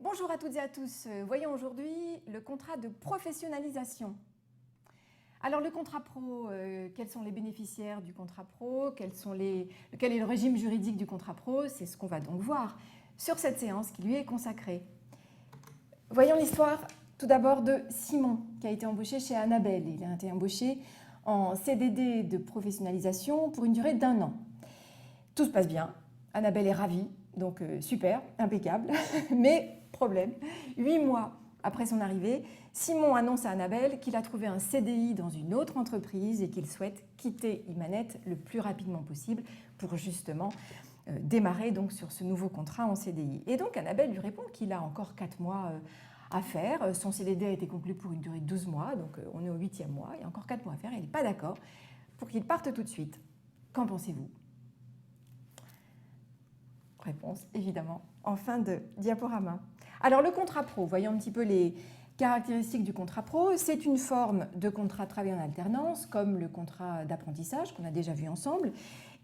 Bonjour à toutes et à tous. Voyons aujourd'hui le contrat de professionnalisation. Alors le contrat pro, quels sont les bénéficiaires du contrat pro, quel est le régime juridique du contrat pro? C'est ce qu'on va donc voir sur cette séance qui lui est consacrée. Voyons l'histoire tout d'abord de Simon qui a été embauché chez Annabelle. Il a été embauché en CDD de professionnalisation pour une durée d'1 an. Tout se passe bien, Annabelle est ravie, donc super, impeccable, mais problème, 8 mois après son arrivée, Simon annonce à Annabelle qu'il a trouvé un CDI dans une autre entreprise et qu'il souhaite quitter Imanette le plus rapidement possible pour justement démarrer donc sur ce nouveau contrat en CDI. Et donc Annabelle lui répond qu'il a encore 4 mois à faire. Son CDD a été conclu pour une durée de 12 mois, donc on est au 8e mois, il y a encore 4 mois à faire et il n'est pas d'accord pour qu'il parte tout de suite. Qu'en pensez-vous ? Réponse, évidemment, en fin de diaporama. Alors, le contrat pro, voyons un petit peu les caractéristiques du contrat pro. C'est une forme de contrat de travail en alternance, comme le contrat d'apprentissage qu'on a déjà vu ensemble.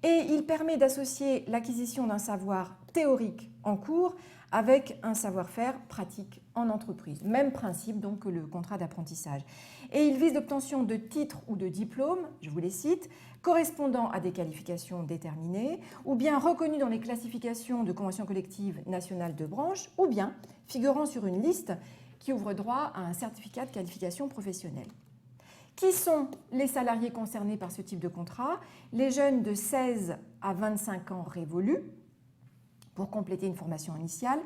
Et il permet d'associer l'acquisition d'un savoir théorique en cours avec un savoir-faire pratique en entreprise. Même principe donc que le contrat d'apprentissage. Et il vise l'obtention de titres ou de diplômes, je vous les cite, correspondant à des qualifications déterminées, ou bien reconnus dans les classifications de conventions collectives nationales de branche, ou bien figurant sur une liste qui ouvre droit à un certificat de qualification professionnelle. Qui sont les salariés concernés par ce type de contrat? Les jeunes de 16 à 25 ans révolus, pour compléter une formation initiale.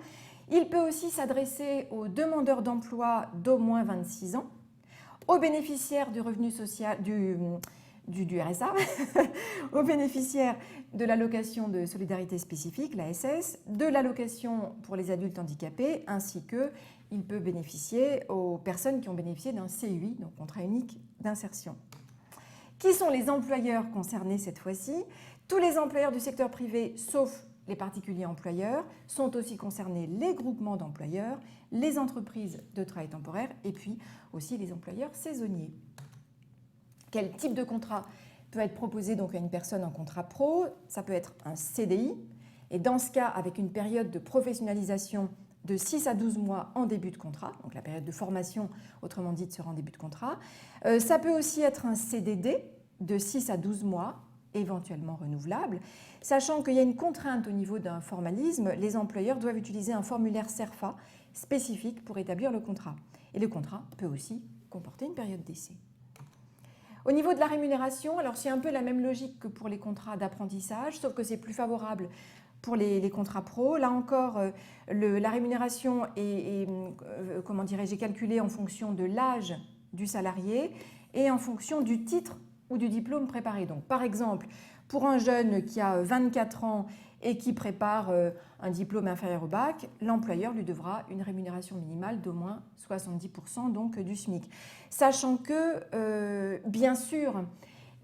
Il peut aussi s'adresser aux demandeurs d'emploi d'au moins 26 ans, aux bénéficiaires du revenu social, du RSA, aux bénéficiaires de l'allocation de solidarité spécifique, l'ASS, de l'allocation pour les adultes handicapés, ainsi que il peut bénéficier aux personnes qui ont bénéficié d'un CUI, donc contrat unique d'insertion. Qui sont les employeurs concernés cette fois-ci? Tous les employeurs du secteur privé, sauf les particuliers employeurs, sont aussi concernés les groupements d'employeurs, les entreprises de travail temporaire et puis aussi les employeurs saisonniers. Quel type de contrat peut être proposé donc à une personne en contrat pro? Ça peut être un CDI, et dans ce cas, avec une période de professionnalisation de 6 à 12 mois en début de contrat, donc la période de formation, autrement dit, sera en début de contrat. Ça peut aussi être un CDD de 6 à 12 mois, éventuellement renouvelable, sachant qu'il y a une contrainte au niveau d'un formalisme, les employeurs doivent utiliser un formulaire CERFA spécifique pour établir le contrat. Et le contrat peut aussi comporter une période d'essai. Au niveau de la rémunération, alors c'est un peu la même logique que pour les contrats d'apprentissage, sauf que c'est plus favorable pour les contrats pro. Là encore, la rémunération est comment dirais-je, calculée en fonction de l'âge du salarié et en fonction du titre ou du diplôme préparé. Donc, par exemple, pour un jeune qui a 24 ans et qui prépare un diplôme inférieur au bac, l'employeur lui devra une rémunération minimale d'au moins 70% donc, du SMIC. Sachant que, bien sûr,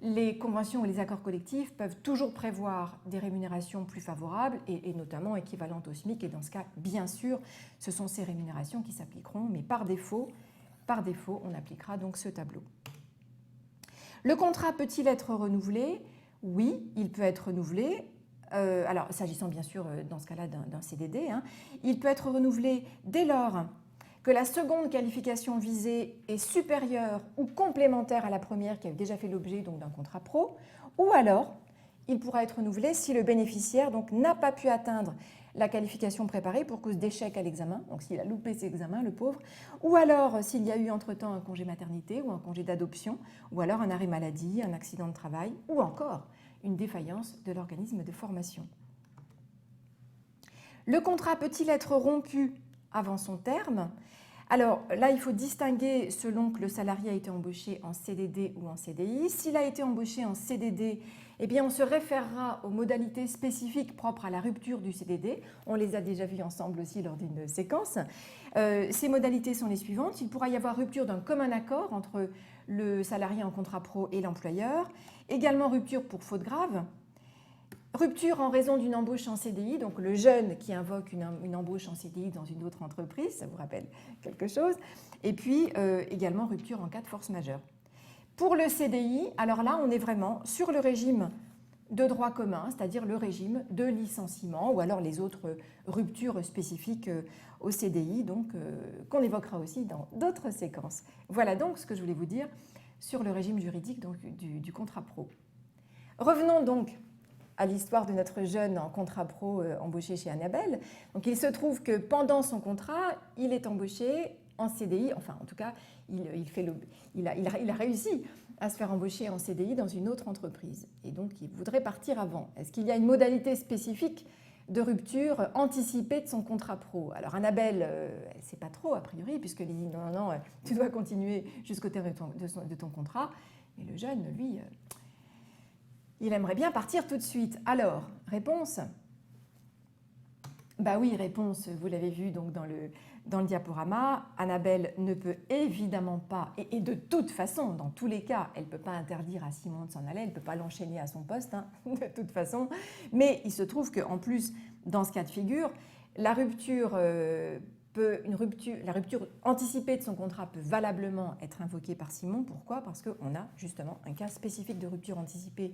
les conventions ou les accords collectifs peuvent toujours prévoir des rémunérations plus favorables et notamment équivalentes au SMIC. Et dans ce cas, bien sûr, ce sont ces rémunérations qui s'appliqueront, mais par défaut, on appliquera donc ce tableau. Le contrat peut-il être renouvelé? Oui, il peut être renouvelé. Alors, s'agissant bien sûr, dans ce cas-là, d'un CDD, il peut être renouvelé dès lors que la seconde qualification visée est supérieure ou complémentaire à la première qui avait déjà fait l'objet d'un contrat pro, ou alors il pourra être renouvelé si le bénéficiaire n'a pas pu atteindre la qualification préparée pour cause d'échec à l'examen, donc s'il a loupé ses examens, le pauvre, ou alors s'il y a eu entre-temps un congé maternité ou un congé d'adoption, ou alors un arrêt maladie, un accident de travail, ou encore une défaillance de l'organisme de formation. Le contrat peut-il être rompu avant son terme? Alors là, il faut distinguer selon que le salarié a été embauché en CDD ou en CDI. S'il a été embauché en CDD, eh bien, on se référera aux modalités spécifiques propres à la rupture du CDD. On les a déjà vues ensemble aussi lors d'une séquence. Ces modalités sont les suivantes. Il pourra y avoir rupture d'un commun accord entre le salarié en contrat pro et l'employeur. Également rupture pour faute grave. Rupture en raison d'une embauche en CDI, donc le jeune qui invoque une embauche en CDI dans une autre entreprise, ça vous rappelle quelque chose. Et puis également rupture en cas de force majeure. Pour le CDI, alors là, on est vraiment sur le régime de droit commun, c'est-à-dire le régime de licenciement ou alors les autres ruptures spécifiques au CDI, donc qu'on évoquera aussi dans d'autres séquences. Voilà donc ce que je voulais vous dire sur le régime juridique donc, du contrat pro. Revenons donc à l'histoire de notre jeune en contrat pro embauché chez Annabelle. Donc il se trouve que pendant son contrat, il est embauché en CDI, enfin en tout cas, il a réussi à se faire embaucher en CDI dans une autre entreprise. Et donc il voudrait partir avant. Est-ce qu'il y a une modalité spécifique de rupture anticipée de son contrat pro? Alors Annabelle, elle ne sait pas trop a priori, puisqu'elle dit non, non, non, tu dois continuer jusqu'au terme de ton contrat. Mais le jeune, lui, il aimerait bien partir tout de suite. Alors, réponse? Bah oui, réponse, vous l'avez vu donc dans le diaporama, Annabelle ne peut évidemment pas, et de toute façon, dans tous les cas, elle ne peut pas interdire à Simon de s'en aller, elle ne peut pas l'enchaîner à son poste, hein, de toute façon, mais il se trouve qu'en plus, dans ce cas de figure, la rupture anticipée de son contrat peut valablement être invoquée par Simon. Pourquoi? Parce qu'on a justement un cas spécifique de rupture anticipée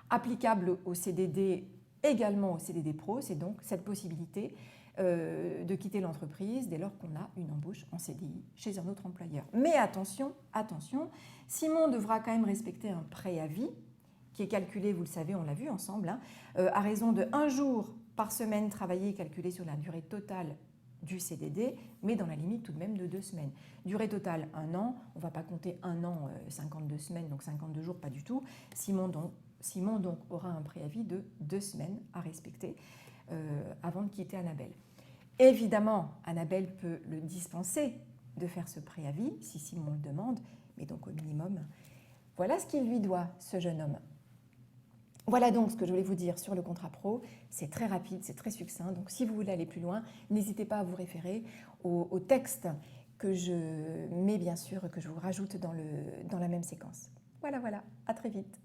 applicable au CDD, également au CDD pro, c'est donc cette possibilité de quitter l'entreprise dès lors qu'on a une embauche en CDI chez un autre employeur. Mais attention, attention, Simon devra quand même respecter un préavis qui est calculé, vous le savez, on l'a vu ensemble, hein, à raison de 1 jour par semaine travaillé calculé sur la durée totale du CDD, mais dans la limite tout de même de 2 semaines. Durée totale 1 an, on ne va pas compter 1 an, 52 semaines, donc 52 jours, pas du tout. Simon donc aura un préavis de 2 semaines à respecter avant de quitter Annabelle. Évidemment, Annabelle peut le dispenser de faire ce préavis si Simon le demande, mais donc au minimum, voilà ce qu'il lui doit, ce jeune homme. Voilà donc ce que je voulais vous dire sur le contrat pro. C'est très rapide, c'est très succinct. Donc si vous voulez aller plus loin, n'hésitez pas à vous référer au texte que je mets bien sûr, que je vous rajoute dans la même séquence. Voilà, à très vite.